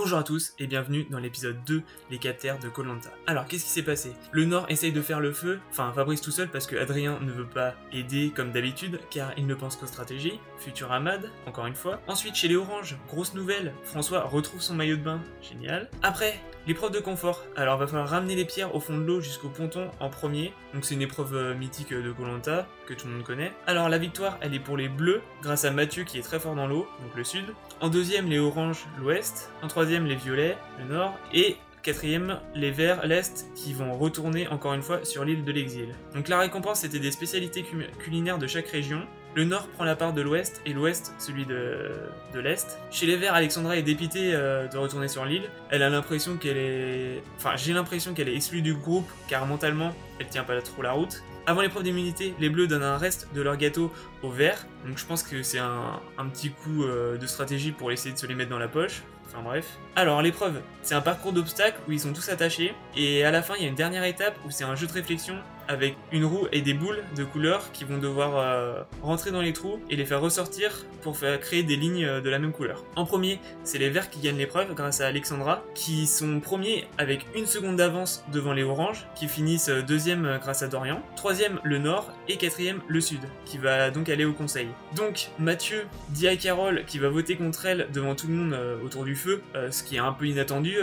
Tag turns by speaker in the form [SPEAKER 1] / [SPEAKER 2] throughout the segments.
[SPEAKER 1] Bonjour à tous et bienvenue dans l'épisode 2, les 4 terres de Koh Lanta. Alors qu'est-ce qui s'est passé? Le Nord essaye de faire le feu, enfin Fabrice tout seul parce que Adrien ne veut pas aider comme d'habitude car il ne pense qu'aux stratégies, futur Ahmad, encore une fois. Ensuite chez les Oranges, grosse nouvelle, François retrouve son maillot de bain, génial. Après, l'épreuve de confort, alors va falloir ramener les pierres au fond de l'eau jusqu'au ponton en premier, donc c'est une épreuve mythique de Koh Lanta que tout le monde connaît. Alors la victoire elle est pour les bleus grâce à Mathieu qui est très fort dans l'eau, donc le sud. En deuxième les oranges, l'ouest. En troisième les violets, le nord. Et quatrième, les verts, l'Est, qui vont retourner encore une fois sur l'île de l'exil. Donc la récompense c'était des spécialités culinaires de chaque région. Le Nord prend la part de l'Ouest et l'Ouest celui de l'Est. Chez les Verts, Alexandra est dépitée de retourner sur l'île. Elle a l'impression qu'elle est... Enfin, j'ai l'impression qu'elle est exclue du groupe car mentalement, elle tient pas trop la route. Avant l'épreuve d'immunité, les Bleus donnent un reste de leur gâteau aux Verts. Donc je pense que c'est un petit coup de stratégie pour essayer de se les mettre dans la poche. Enfin bref. Alors l'épreuve, c'est un parcours d'obstacles où ils sont tous attachés. Et à la fin, il y a une dernière étape où c'est un jeu de réflexion avec une roue et des boules de couleur qui vont devoir rentrer dans les trous et les faire ressortir pour faire créer des lignes de la même couleur. En premier, c'est les verts qui gagnent l'épreuve grâce à Alexandra, qui sont premiers avec 1 seconde d'avance devant les oranges, qui finissent deuxième grâce à Dorian. Troisième, le nord, et quatrième, le sud, qui va donc aller au conseil. Donc Mathieu dit à Carole qu'il va voter contre elle devant tout le monde autour du feu, ce qui est un peu inattendu.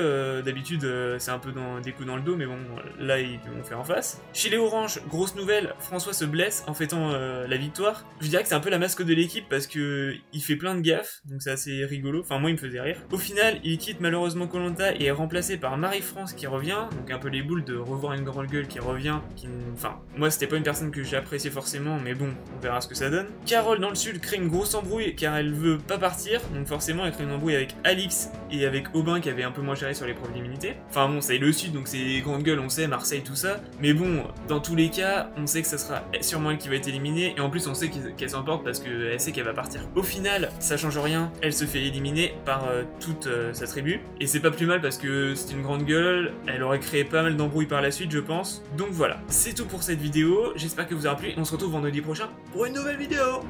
[SPEAKER 1] D'habitude, c'est un peu des coups dans le dos, mais bon, là ils vont faire en face. Chez les orange, grosse nouvelle, François se blesse en fêtant la victoire. Je dirais que c'est un peu la mascotte de l'équipe parce que il fait plein de gaffes, donc c'est assez rigolo. Enfin, moi, il me faisait rire. Au final, il quitte malheureusement Koh Lanta et est remplacé par Marie-France qui revient. Donc un peu les boules de revoir une grande gueule qui revient. Enfin, moi, c'était pas une personne que j'ai appréciée forcément, mais bon, on verra ce que ça donne. Carole, dans le sud, crée une grosse embrouille car elle veut pas partir. Donc forcément, elle crée une embrouille avec Alix et avec Aubin qui avait un peu moins géré sur l'épreuve d'immunité. Enfin bon, c'est le sud, donc c'est grande gueule, on sait, Marseille, tout ça. Mais bon, dans tous les cas, on sait que ça sera sûrement elle qui va être éliminée, et en plus on sait qu'elle s'emporte parce qu'elle sait qu'elle va partir. Au final, ça change rien, elle se fait éliminer par toute sa tribu, et c'est pas plus mal parce que c'est une grande gueule, elle aurait créé pas mal d'embrouilles par la suite je pense. Donc voilà, c'est tout pour cette vidéo, j'espère que vous aura plu, et on se retrouve vendredi prochain pour une nouvelle vidéo.